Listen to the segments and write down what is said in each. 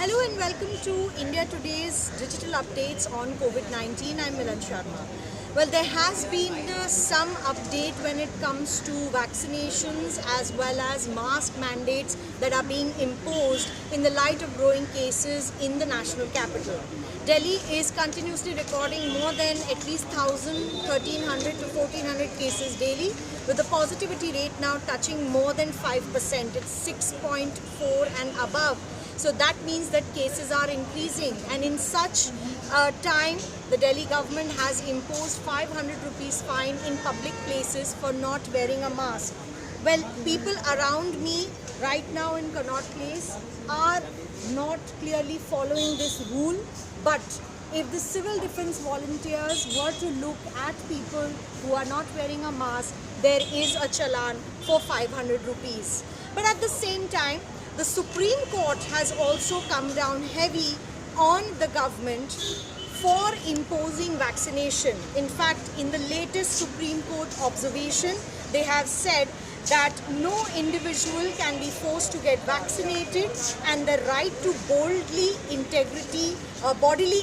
Hello and welcome to India Today's digital updates on COVID-19. I'm Milan Sharma. Well, there has been some update when it comes to vaccinations as well as mask mandates that are being imposed in the light of growing cases in the national capital. Delhi is continuously recording more than at least 1,000, 1,300 to 1,400 cases daily, with the positivity rate now touching more than 5%. It's 6.4 and above. So that means that cases are increasing, and in such time, the Delhi government has imposed 500 rupees fine in public places for not wearing a mask. Well, people around me right now in Connaught Place are not clearly following this rule, but if the civil defense volunteers were to look at people who are not wearing a mask, there is a challan for 500 rupees. But at the same time, the Supreme Court has also come down heavy on the government for imposing vaccination. In fact, in the latest Supreme Court observation, they have said that no individual can be forced to get vaccinated, and the right to bodily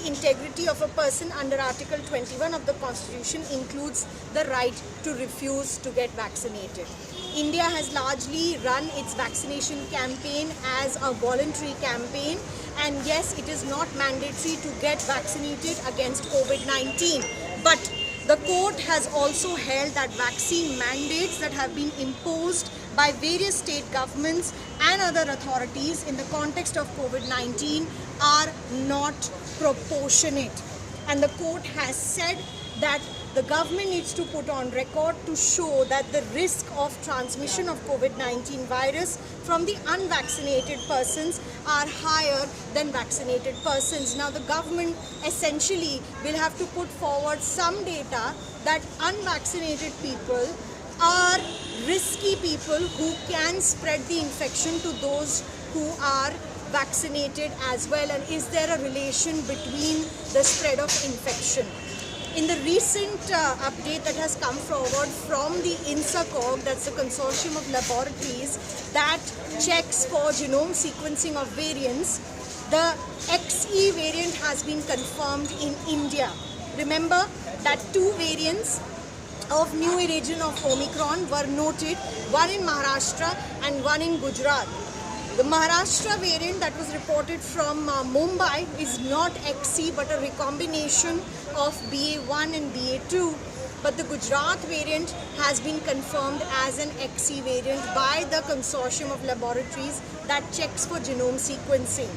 integrity of a person under Article 21 of the Constitution includes the right to refuse to get vaccinated. India has largely run its vaccination campaign as a voluntary campaign, and yes, it is not mandatory to get vaccinated against COVID-19, but the court has also held that vaccine mandates that have been imposed by various state governments and other authorities in the context of COVID-19 are not proportionate. And the court has said that the government needs to put on record to show that the risk of transmission of COVID-19 virus from the unvaccinated persons are higher than vaccinated persons. Now, the government essentially will have to put forward some data that unvaccinated people are risky people who can spread the infection to those who are vaccinated as well, and is there a relation between the spread of infection? In the recent update that has come forward from the INSACOG, that's the consortium of laboratories that checks for genome sequencing of variants, the XE variant has been confirmed in India. Remember that two variants of new region of Omicron were noted, one in Maharashtra and one in Gujarat. The Maharashtra variant that was reported from Mumbai is not XE but a recombination of BA1 and BA2. But the Gujarat variant has been confirmed as an XE variant by the consortium of laboratories that checks for genome sequencing.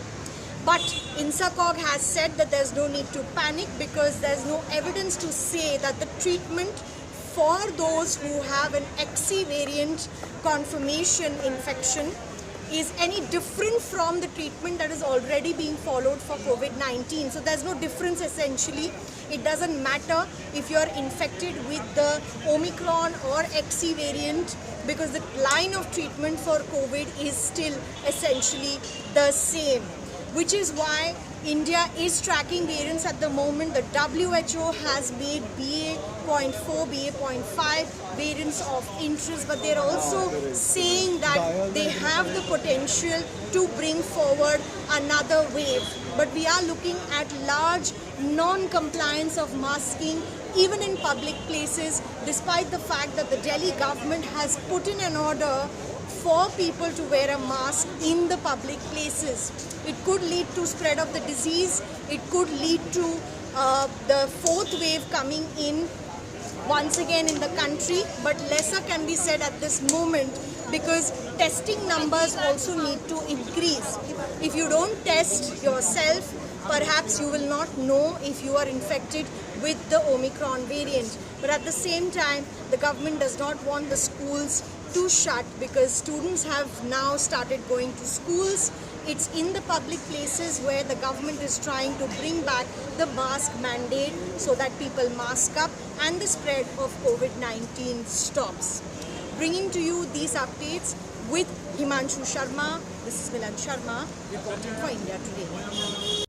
But INSACOG has said that there's no need to panic because there's no evidence to say that the treatment for those who have an XE variant confirmation infection is any different from the treatment that is already being followed for COVID-19. So there's no difference essentially. It doesn't matter if you're infected with the Omicron or XE variant because the line of treatment for COVID is still essentially the same, which is why India is tracking variants at the moment. The WHO has made BA.4, BA.5 variants of interest, but they're also saying that they have the potential to bring forward another wave. But we are looking at large non-compliance of masking even in public places, despite the fact that the Delhi government has put in an order for people to wear a mask in the public places. It could lead to spread of the disease. It could lead to the fourth wave coming in once again in the country, but lesser can be said at this moment because testing numbers also need to increase. If you don't test yourself, perhaps you will not know if you are infected with the Omicron variant. But at the same time, the government does not want the schools to shut because students have now started going to schools. It's in the public places where the government is trying to bring back the mask mandate so that people mask up and the spread of COVID-19 stops. Bringing to you these updates with Himanshu Sharma. This is Milan Sharma reporting for India Today.